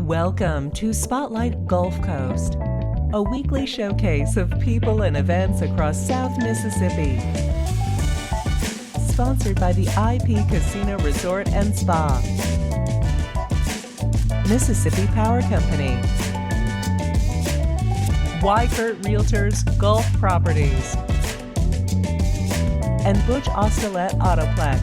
Welcome to Spotlight Gulf Coast, a weekly showcase of people and events across South Mississippi. Sponsored by the IP Casino Resort and Spa, Mississippi Power Company, Wykert Realtors Gulf Properties, and Butch Ostelet Autoplex.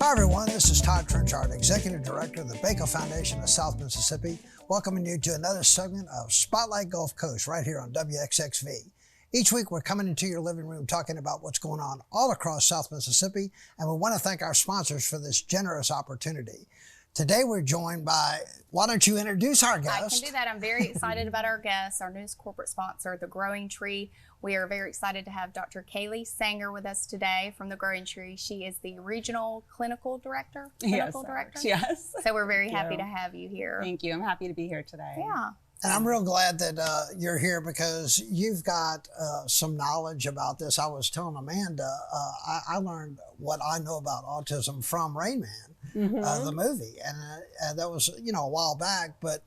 Hi everyone, this is Todd Trenchard, Executive Director of the Baker Foundation of South Mississippi, welcoming you to another segment of Spotlight Gulf Coast right here on WXXV. Each week we're coming into your living room talking about what's going on all across South Mississippi, and we want to thank our sponsors for this generous opportunity. Today we're joined by, why don't you introduce our guest? I can do that. I'm very excited about our guest, our newest corporate sponsor, The Growing Tree. We are very excited to have Dr. Kayley Sanger with us today from The Growing Tree. She is the Regional Clinical Director. Yes. So we're very happy to have you here. Thank you. I'm happy to be here today. Yeah. And I'm real glad that you're here because you've got some knowledge about this. I was telling Amanda, I learned what I know about autism from Rain Man, the movie. And that was, a while back, but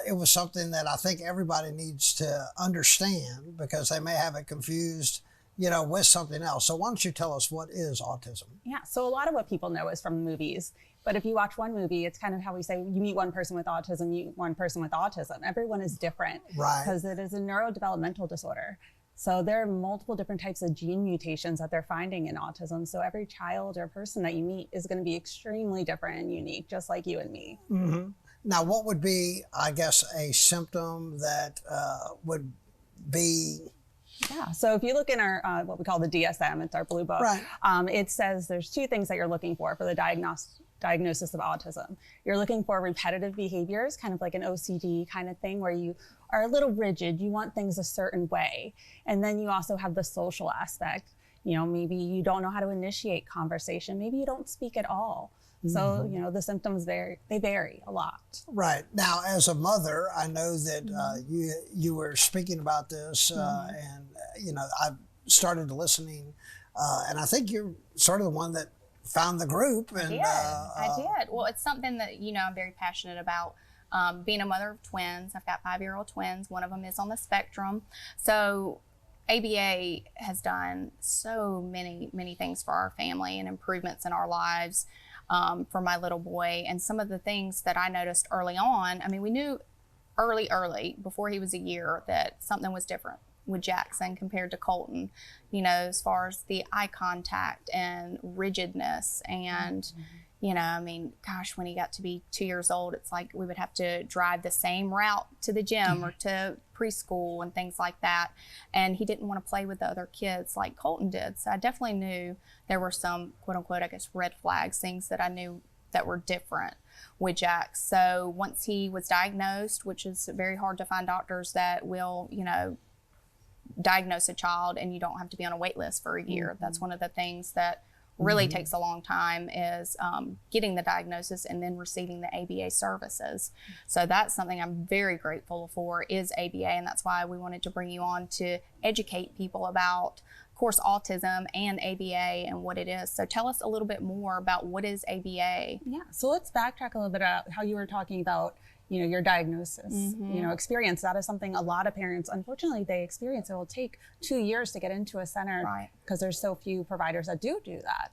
it was something that I think everybody needs to understand because they may have it confused, with something else. So why don't you tell us what is autism? Yeah, so a lot of what people know is from movies. But if you watch one movie, it's kind of how we say you meet one person with autism, you meet one person with autism. Everyone is different because it is a neurodevelopmental disorder. So there are multiple different types of gene mutations that they're finding in autism. So every child or person that you meet is going to be extremely different and unique, just like you and me. Mm-hmm. Now, what would be, I guess, a symptom that would be... Yeah, so if you look in our, what we call the DSM, it's our blue book, it says there's two things that you're looking for the diagnosis of autism. You're looking for repetitive behaviors, kind of like an OCD kind of thing, where you are a little rigid, you want things a certain way. And then you also have the social aspect. Maybe you don't know how to initiate conversation, maybe you don't speak at all. So, the symptoms they vary a lot. Right. Now, as a mother, I know that you were speaking about this and, I started listening and I think you're sort of the one that found the group. And I did. Well, it's something that, I'm very passionate about. Being a mother of twins, I've got 5-year-old twins. One of them is on the spectrum. So ABA has done so many things for our family and improvements in our lives. For my little boy, and some of the things that I noticed early on, we knew early, before he was a year, that something was different with Jackson compared to Colton, as far as the eye contact and rigidness and, gosh, when he got to be 2 years old, it's like we would have to drive the same route to the gym or to preschool and things like that. And he didn't want to play with the other kids like Colton did. So I definitely knew there were some, quote unquote, I guess, red flags, things that I knew that were different with Jack. So once he was diagnosed, which is very hard to find doctors that will, diagnose a child and you don't have to be on a wait list for a year. That's one of the things that really takes a long time is getting the diagnosis and then receiving the ABA services. So that's something I'm very grateful for is ABA, and that's why we wanted to bring you on to educate people about, of course, autism and ABA and what it is. So tell us a little bit more about what is ABA. Yeah, so let's backtrack a little bit about how you were talking about your diagnosis, experience. That is something a lot of parents, unfortunately, they experience. It will take 2 years to get into a center because there's so few providers that do that.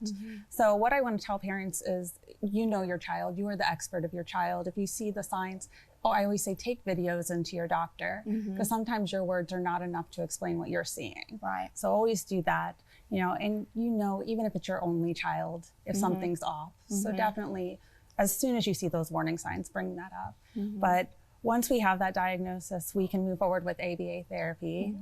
So what I want to tell parents is, your child, you are the expert of your child. If you see the signs, I always say take videos into your doctor because sometimes your words are not enough to explain what you're seeing. So always do that, and even if it's your only child, if something's off. So definitely, as soon as you see those warning signs, bring that up. But once we have that diagnosis, we can move forward with ABA therapy.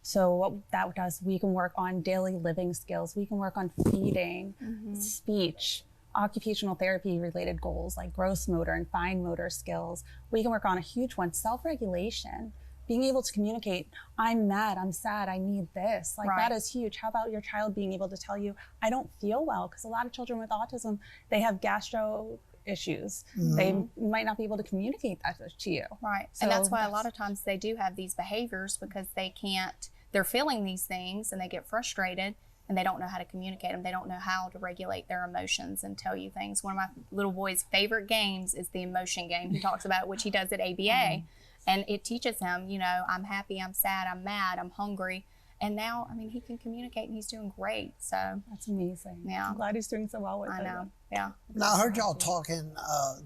So what that does, we can work on daily living skills. We can work on feeding, speech, occupational therapy related goals like gross motor and fine motor skills. We can work on a huge one, self-regulation. Being able to communicate, I'm mad, I'm sad, I need this. That is huge. How about your child being able to tell you, I don't feel well? Because a lot of children with autism, they have gastro issues. They might not be able to communicate that to you. So and that's why a lot of times they do have these behaviors because they're feeling these things and they get frustrated and they don't know how to communicate them. They don't know how to regulate their emotions and tell you things. One of my little boy's favorite games is the emotion game. He talks about it, which he does at ABA. And it teaches him, you know, I'm happy, I'm sad, I'm mad, I'm hungry. And now, I mean, he can communicate and he's doing great. So that's amazing. Yeah. I'm glad he's doing so well with it. I know. Yeah. Now, I heard y'all talking,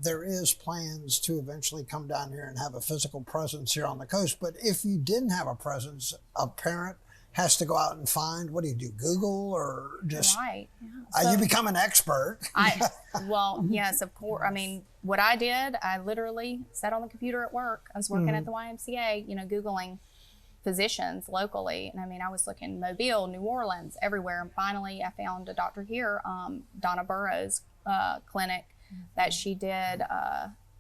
there is plans to eventually come down here and have a physical presence here on the coast. But if you didn't have a presence, a parent has to go out and find, what do you do, Google or just, right. Yeah. So, you become an expert. Well, yes, of course. I mean, what I did, I literally sat on the computer at work. I was working at the YMCA, you know, Googling physicians locally. And I mean, I was looking Mobile, New Orleans, everywhere. And finally I found a doctor here, Donna Burrows' clinic, that she did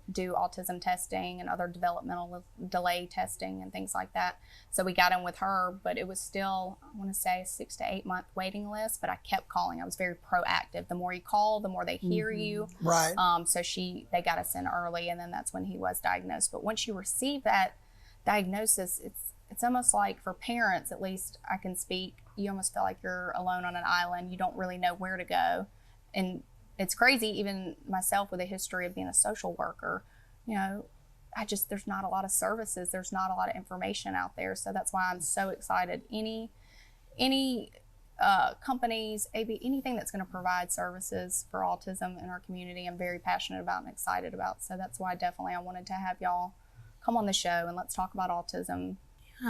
do autism testing and other developmental delay testing and things like that. So we got in with her, but it was still, I want to say, a 6 to 8 month waiting list, but I kept calling. I was very proactive. The more you call, the more they hear you. Right. So they got us in early, and then that's when he was diagnosed. But once you receive that diagnosis, it's almost like, for parents, at least I can speak, you almost feel like you're alone on an island. You don't really know where to go. And it's crazy, even myself with a history of being a social worker, you know, there's not a lot of services. There's not a lot of information out there. So that's why I'm so excited. Any companies, anything that's going to provide services for autism in our community, I'm very passionate about and excited about. So that's why I wanted to have y'all come on the show and let's talk about autism.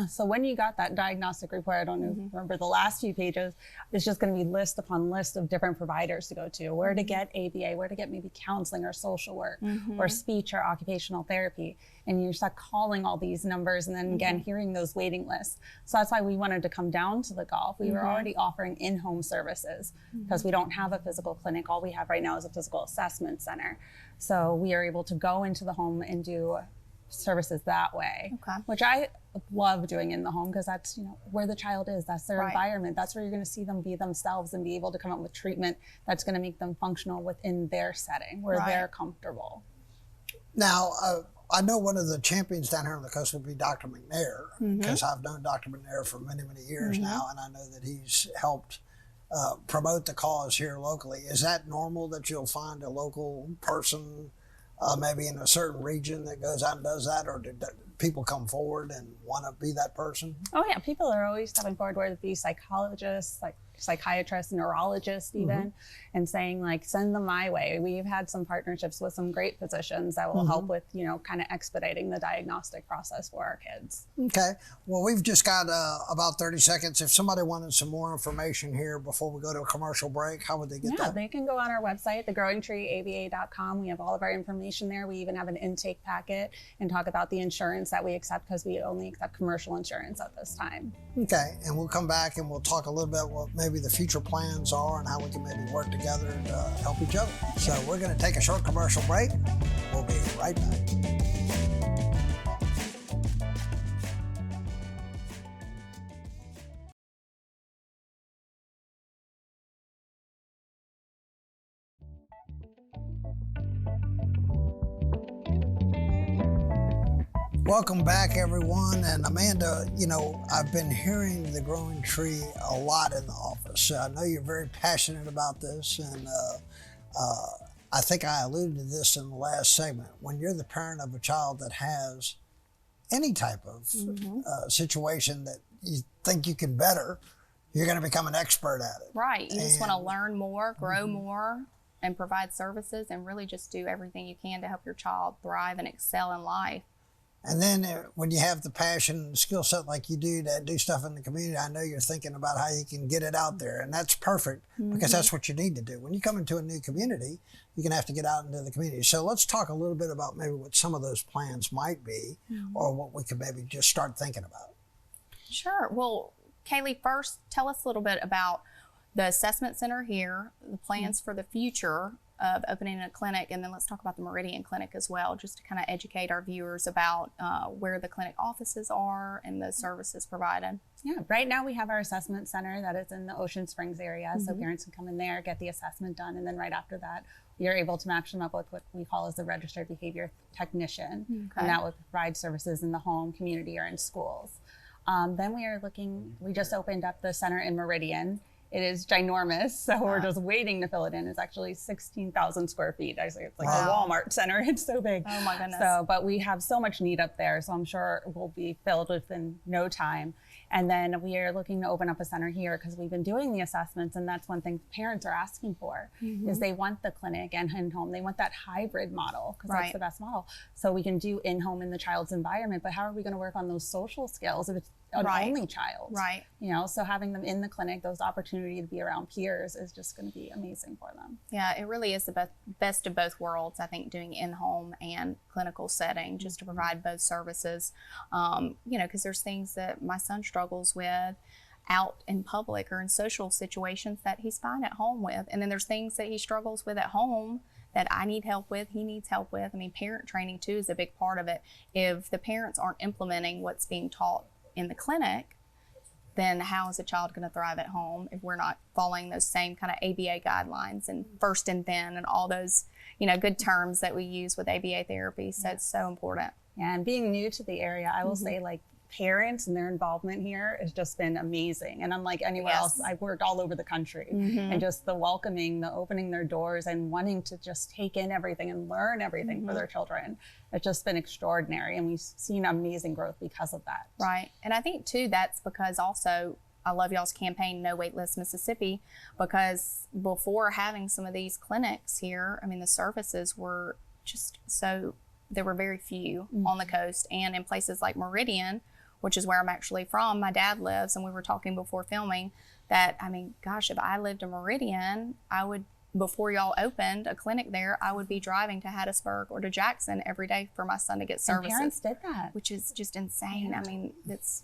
So when you got that diagnostic report, I don't know if you remember the last few pages, it's just going to be list upon list of different providers to go to, where to get ABA, where to get maybe counseling or social work or speech or occupational therapy. And you start calling all these numbers and then again, hearing those waiting lists. So that's why we wanted to come down to the Gulf. We were already offering in-home services because we don't have a physical clinic. All we have right now is a physical assessment center. So we are able to go into the home and do services that way, which I love doing in the home, because that's, you know, where the child is, that's their environment, that's where you're going to see them be themselves and be able to come up with treatment that's going to make them functional within their setting where they're comfortable. Now, I know one of the champions down here on the coast would be Dr. McNair, because I've known Dr. McNair for many, many years now, and I know that he's helped promote the cause here locally. Is that normal that you'll find a local person maybe in a certain region that goes out and does that, or did people come forward and want to be that person? Oh yeah, people are always stepping forward, whether it be psychologists, like psychiatrists, neurologists even, and saying like, send them my way. We've had some partnerships with some great physicians that will help with, you know, kind of expediting the diagnostic process for our kids. Okay, well, we've just got about 30 seconds. If somebody wanted some more information here before we go to a commercial break, how would they get that? They can go on our website, thegrowingtreeaba.com. We have all of our information there. We even have an intake packet and talk about the insurance that we accept, because we only accept commercial insurance at this time. Okay, and we'll come back and we'll talk a little bit what maybe the future plans are and how we can maybe work together to help each other. So we're going to take a short commercial break. We'll be right back. Welcome back, everyone. And Amanda, you know, I've been hearing the growing tree a lot in the office. I know you're very passionate about this, and I think I alluded to this in the last segment. When you're the parent of a child that has any type of situation that you think you can better, you're going to become an expert at it. Right. You just want to learn more, grow more, and provide services, and really just do everything you can to help your child thrive and excel in life. And then when you have the passion and skill set like you do to do stuff in the community, I know you're thinking about how you can get it out there. And that's perfect, because that's what you need to do. When you come into a new community, you're going to have to get out into the community. So let's talk a little bit about maybe what some of those plans might be, or what we could maybe just start thinking about. Sure. Well, Kayley, first tell us a little bit about the assessment center here, the plans for the future of opening a clinic, and then let's talk about the Meridian Clinic as well, just to kind of educate our viewers about where the clinic offices are and the services provided. Yeah, right now we have our assessment center that is in the Ocean Springs area, so parents can come in there, get the assessment done, and then right after that, you're able to match them up with what we call as the registered behavior technician, and that would provide services in the home, community, or in schools. Then we just opened up the center in Meridian, It is ginormous, so we're just waiting to fill it in. It's actually 16,000 square feet. I say it's like a Walmart center. It's so big. Oh my goodness. So, but we have so much need up there, so I'm sure it will be filled within no time. And then we are looking to open up a center here because we've been doing the assessments, and that's one thing parents are asking for is they want the clinic and in-home. They want that hybrid model because that's the best model. So we can do in-home in the child's environment, but how are we going to work on those social skills if it's an only child? Right. You know, so having them in the clinic, those opportunity to be around peers is just going to be amazing for them. Yeah, it really is the best of both worlds, I think, doing in-home and clinical setting, just to provide both services. You know, because there's things that my son struggles with out in public or in social situations that he's fine at home with. And then there's things that he struggles with at home that I need help with, he needs help with. I mean, parent training too is a big part of it. If the parents aren't implementing what's being taught in the clinic, then how is a child going to thrive at home if we're not following those same kind of ABA guidelines and first and then and all those, you know, good terms that we use with ABA therapy. So it's so important. Yeah, and being new to the area, I will say, like, parents and their involvement here has just been amazing. And unlike anywhere else, I've worked all over the country, and just the welcoming, the opening their doors and wanting to just take in everything and learn everything for their children. It's just been extraordinary. And we've seen amazing growth because of that. Right. And I think too, that's because also I love y'all's campaign, No Waitlist Mississippi, because before having some of these clinics here, I mean, the services were just so, there were very few on the coast and in places like Meridian, which is where I'm actually from. My dad lives, and we were talking before filming that, I mean, gosh, if I lived in Meridian, I would, before y'all opened a clinic there, I would be driving to Hattiesburg or to Jackson every day for my son to get services. And parents did that. Which is just insane. I mean, it's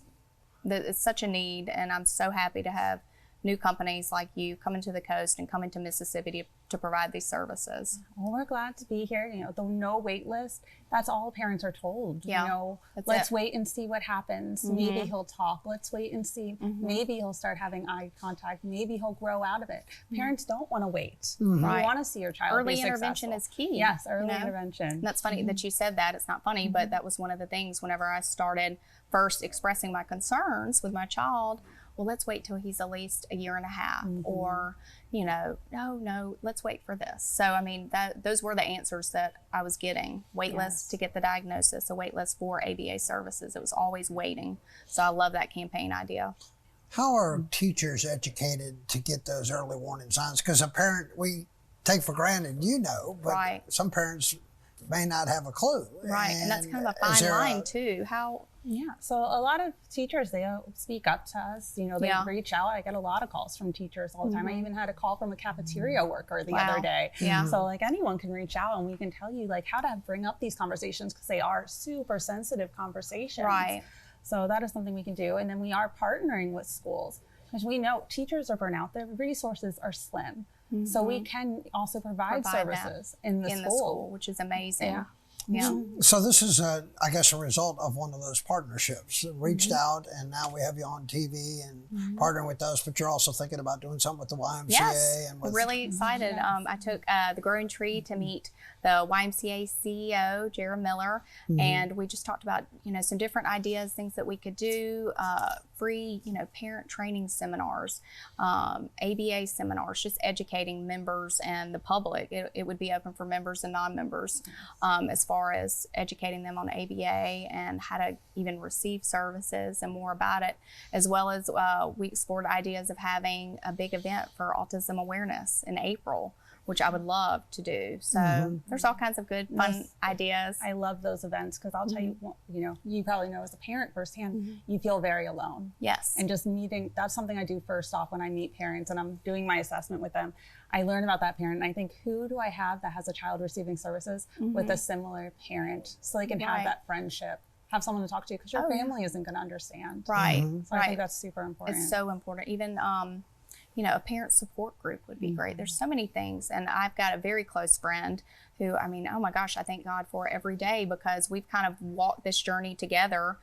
such a need, and I'm so happy to have new companies like you coming to the coast and coming to Mississippi to provide these services. Well, we're glad to be here. You know, the no wait list, that's all parents are told. Yeah, you know, let's wait and see what happens. Maybe he'll talk. Let's wait and see. Maybe he'll start having eye contact. Maybe he'll grow out of it. Parents don't want to wait. You want to see your child Early be intervention successful. is key. Yes, early intervention. And that's funny that you said that. It's not funny, but that was one of the things whenever I started first expressing my concerns with my child. Well, let's wait till he's at least a year and a half, or, you know, no, let's wait for this. So, I mean, those were the answers that I was getting. Wait list to get the diagnosis, a wait list for ABA services. It was always waiting. So I love that campaign idea. How are teachers educated to get those early warning signs? Because a parent, we take for granted, you know, but some parents may not have a clue. Right, and that's kind of a fine line too. How... Yeah, so a lot of teachers, they speak up to us, you know, they reach out. I get a lot of calls from teachers all the time. I even had a call from a cafeteria worker the other day. So like anyone can reach out and we can tell you like how to bring up these conversations because they are super sensitive conversations. Right. So that is something we can do. And then we are partnering with schools because we know teachers are burnt out. Their resources are slim. So we can also provide services in the school, which is amazing. Yeah. Yeah. So this is, I guess, a result of one of those partnerships. Reached out, and now we have you on TV and partnering with us. But you're also thinking about doing something with the YMCA. Yes, and with, really excited. I took the Growing Tree to meet the YMCA CEO, Jared Miller, and we just talked about, you know, some different ideas, things that we could do, free, you know, parent training seminars, ABA seminars, just educating members and the public. It would be open for members and non-members as far as educating them on ABA and how to even receive services and more about it, as well as we explored ideas of having a big event for autism awareness in April, which I would love to do. So there's all kinds of good, fun ideas. I love those events because I'll tell you, you know, you probably know as a parent firsthand, you feel very alone. Yes. And just meeting, that's something I do first off when I meet parents and I'm doing my assessment with them. I learn about that parent and I think, who do I have that has a child receiving services with a similar parent so they can have that friendship, have someone to talk to because your family isn't going to understand. Right. So I think that's super important. It's so important. Even, you know, a parent support group would be great. There's so many things. And I've got a very close friend who, I mean, oh my gosh, I thank God for every day because we've kind of walked this journey together.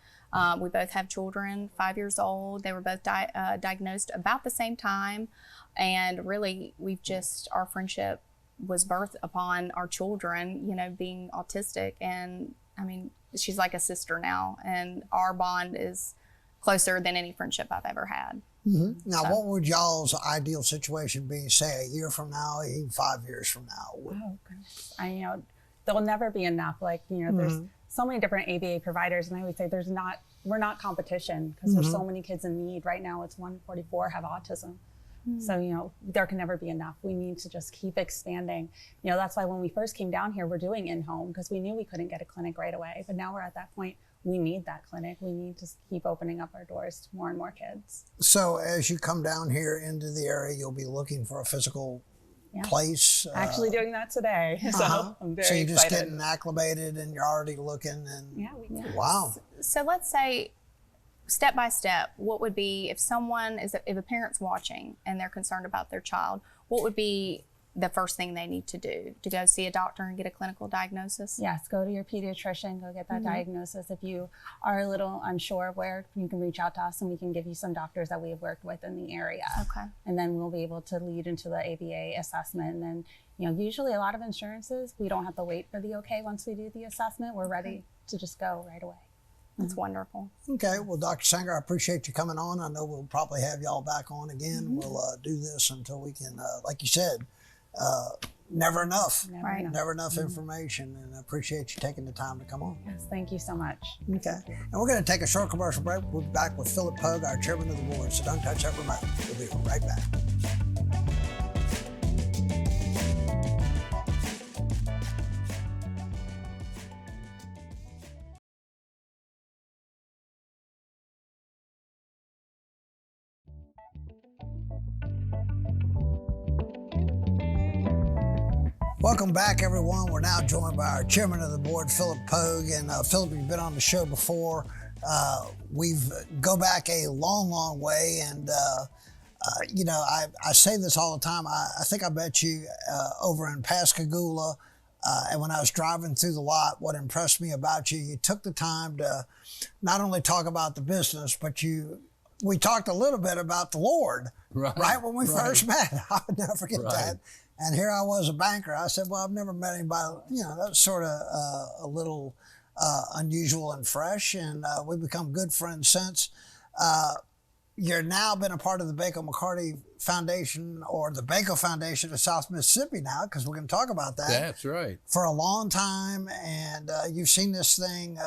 We both have children, 5 years old. They were both diagnosed about the same time. And really, we've just, our friendship was birthed upon our children, you know, being autistic. And I mean, she's like a sister now. And our bond is closer than any friendship I've ever had. Now, what would y'all's ideal situation be, say, a year from now, even 5 years from now? Oh, goodness. There'll never be enough. Like, there's so many different ABA providers, and I would say we're not competition, because there's so many kids in need. Right now, it's 144 have autism. So, there can never be enough. We need to just keep expanding. That's why when we first came down here, we're doing in-home, because we knew we couldn't get a clinic right away. But now we're at that point, we need that clinic. We need to keep opening up our doors to more and more kids. So as you come down here into the area, you'll be looking for a physical place? Actually doing that today. So I'm very excited. So you're just getting acclimated and you're already looking and wow. So let's say, step by step, what would be, if a parent's watching and they're concerned about their child, what would be the first thing they need to do? To go see a doctor and get a clinical diagnosis? Yes, go to your pediatrician, go get that diagnosis. If you are a little unsure of where, you can reach out to us and we can give you some doctors that we have worked with in the area. Okay. And then we'll be able to lead into the ABA assessment. And then, usually a lot of insurances, we don't have to wait for the okay once we do the assessment. We're ready to just go right away. That's wonderful. Okay, well, Dr. Sanger, I appreciate you coming on. I know we'll probably have y'all back on again. We'll do this until we can, like you said, never enough. Never enough information, and I appreciate you taking the time to come on. Yes, thank you so much. Okay, and we're going to take a short commercial break. We'll be back with Philip Pogue, our chairman of the board, so don't touch that remote. We'll be right back. Welcome back, everyone. We're now joined by our chairman of the board, Philip Pogue. And Philip, you've been on the show before. We've go back a long, long way. And, I say this all the time. I think I met you over in Pascagoula. And when I was driving through the lot, what impressed me about you, you took the time to not only talk about the business, but we talked a little bit about the Lord, right when we first met. I would never forget that. And here I was, a banker. I said, well, I've never met anybody, that's sort of a little unusual and fresh. And we've become good friends since. You're now been a part of the Baco McCarty Foundation, or the Baco Foundation of South Mississippi now, because we're going to talk about that. That's right. For a long time. And you've seen this thing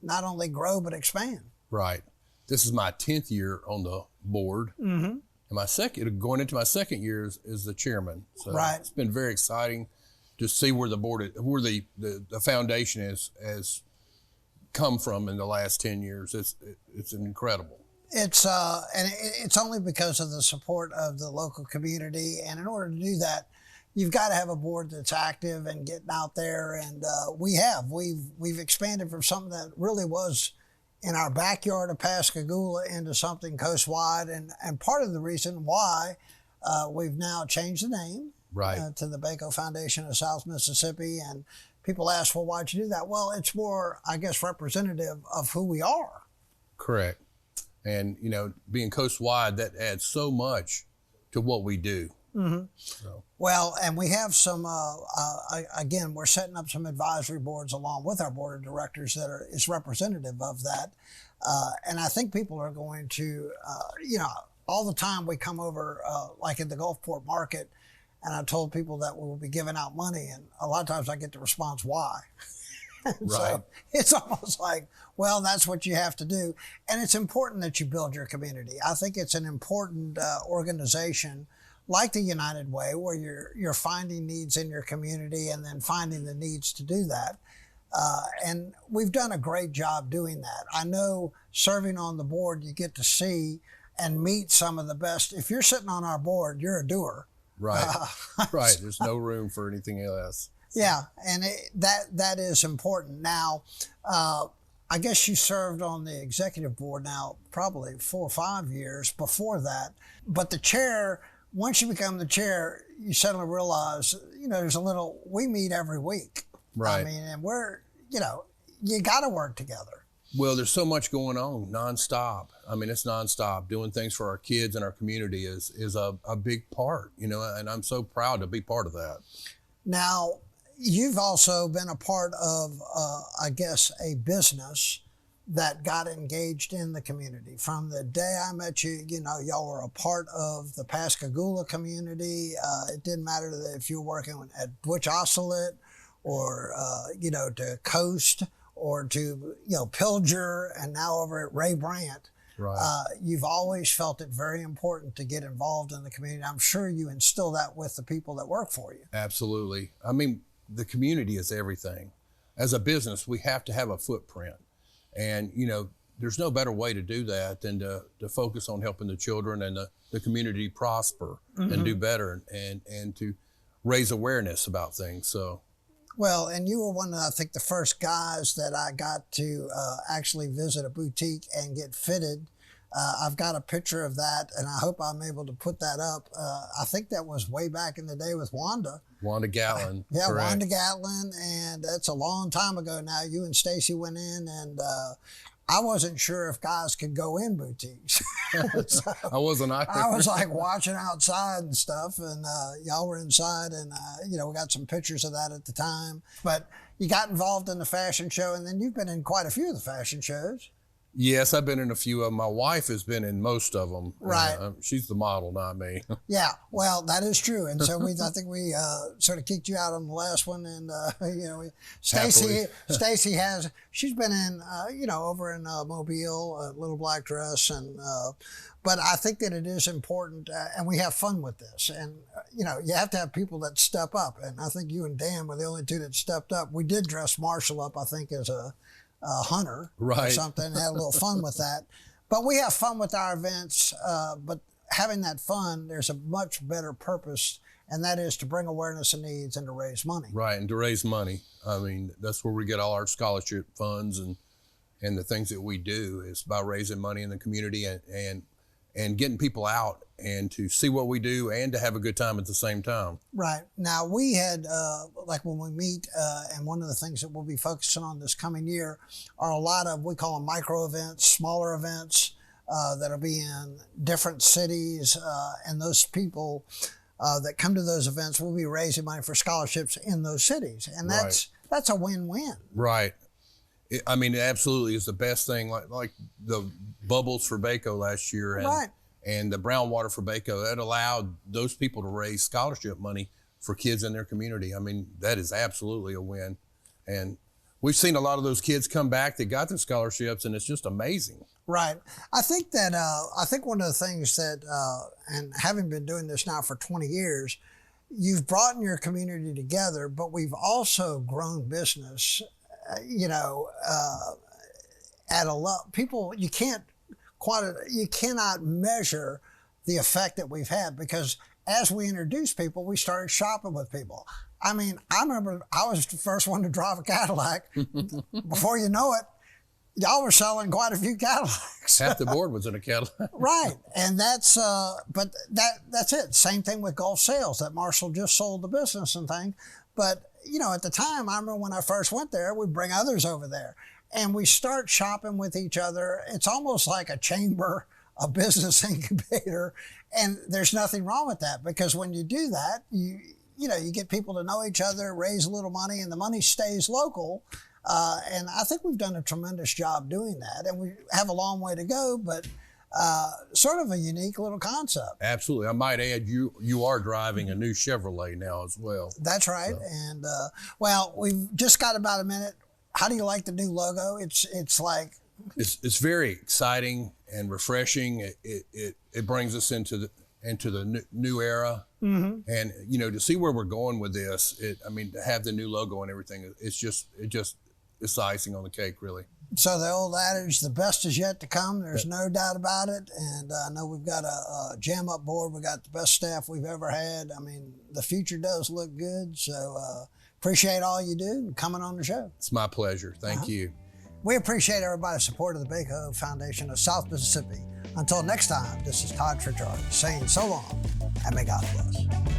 not only grow, but expand. Right. This is my 10th year on the board. Mm-hmm. And going into my second year as the chairman. So it's been very exciting to see where the foundation has come from in the last 10 years. It's incredible. It's only because of the support of the local community. And in order to do that, you've got to have a board that's active and getting out there. And we've expanded from something that really was in our backyard of Pascagoula into something coastwide. And part of the reason why we've now changed the name to the Baco Foundation of South Mississippi. And people ask, well, why'd you do that? Well, it's more, I guess, representative of who we are. Correct. And, being coastwide, that adds so much to what we do. Mm-hmm. So. Well, and we have some, again, we're setting up some advisory boards along with our board of directors that is representative of that. And I think people are going to, all the time we come over, like in the Gulfport market, and I told people that we will be giving out money. And a lot of times I get the response, why? So it's almost like, well, that's what you have to do. And it's important that you build your community. I think it's an important organization like the United Way, where you're finding needs in your community and then finding the needs to do that. And we've done a great job doing that. I know serving on the board, you get to see and meet some of the best. If you're sitting on our board, you're a doer. Right. Right. There's no room for anything else. Yeah, and that is important. Now, I guess you served on the executive board now probably 4 or 5 years before that. But the chair, once you become the chair, you suddenly realize, we meet every week. Right. I mean, and you got to work together. Well, there's so much going on nonstop. I mean, it's nonstop. Doing things for our kids and our community is a big part, and I'm so proud to be part of that. Now, you've also been a part of, I guess, a business that got engaged in the community. From the day I met you, you know, y'all were a part of the Pascagoula community. It didn't matter if you were working at Butch Ocelot or, you know, to Coast or to, you know, Pilger and now over at Ray Brandt. Right. You've always felt it very important to get involved in the community. I'm sure you instill that with the people that work for you. Absolutely. I mean, the community is everything. As a business, we have to have a footprint. And, you know, there's no better way to do that than to focus on helping the children and the community prosper and do better and to raise awareness about things. So, well, and you were one of, I think, the first guys that I got to actually visit a boutique and get fitted. I've got a picture of that, and I hope I'm able to put that up. I think that was way back in the day with Wanda. Wanda Gatlin. Yeah, correct. Wanda Gatlin, and that's a long time ago now. You and Stacy went in, and I wasn't sure if guys could go in boutiques. So I wasn't either. I was like watching outside and stuff, and y'all were inside, and you know, we got some pictures of that at the time. But you got involved in the fashion show, and then you've been in quite a few of the fashion shows. Yes, I've been in a few of them. My wife has been in most of them. Right. She's the model, not me. Yeah, well, that is true. And so I think we sort of kicked you out on the last one. And, you know, Stacy has, she's been in, you know, over in Mobile, Little Black Dress. And, but I think that it is important, and we have fun with this. And, you know, you have to have people that step up. And I think you and Dan were the only two that stepped up. We did dress Marshall up, I think, as a hunter or something, and had a little fun with that. But we have fun with our events, but having that fun, there's a much better purpose, and that is to bring awareness of needs and to raise money. Right, and to raise money. I mean, that's where we get all our scholarship funds and the things that we do is by raising money in the community and getting people out and to see what we do and to have a good time at the same time. Right. Now, we had, like when we meet, and one of the things that we'll be focusing on this coming year are a lot of, we call them micro events, smaller events that'll be in different cities. And those people that come to those events will be raising money for scholarships in those cities. And that's a win-win. Right. I mean, it absolutely is the best thing, like the bubbles for Baco last year and the brown water for Baco. That allowed those people to raise scholarship money for kids in their community. I mean, that is absolutely a win. And we've seen a lot of those kids come back that got their scholarships, and it's just amazing. Right. I think that, I think one of the things that, and having been doing this now for 20 years, you've brought your community together, but we've also grown business, you know, at a level. People, you cannot measure the effect that we've had, because as we introduced people, we started shopping with people. I mean, I remember I was the first one to drive a Cadillac. Before you know it, y'all were selling quite a few Cadillacs. Half the board was in a Cadillac. Right. And that's, but that's it. Same thing with Gulf Sales, that Marshall just sold the business and thing. But, you know, at the time, I remember when I first went there, we'd bring others over there. And we start shopping with each other. It's almost like a chamber, a business incubator. And there's nothing wrong with that, because when you do that, you know, you get people to know each other, raise a little money, and the money stays local. And I think we've done a tremendous job doing that. And we have a long way to go, but sort of a unique little concept. Absolutely. I might add, you are driving a new Chevrolet now as well. That's right. So. And well, we've just got about a minute. How do you like the new logo? It's like... It's very exciting and refreshing. It brings us into the new era. Mm-hmm. And, you know, to see where we're going with this, I mean, to have the new logo and everything, it's the icing on the cake, really. So the old adage, the best is yet to come. There's no doubt about it. And I know we've got a jam-up board. We got the best staff we've ever had. I mean, the future does look good. So appreciate all you do and coming on the show. It's my pleasure. Thank you. We appreciate everybody's support of the Baco Foundation of South Mississippi. Until next time, this is Todd Tritchard saying so long, and may God bless.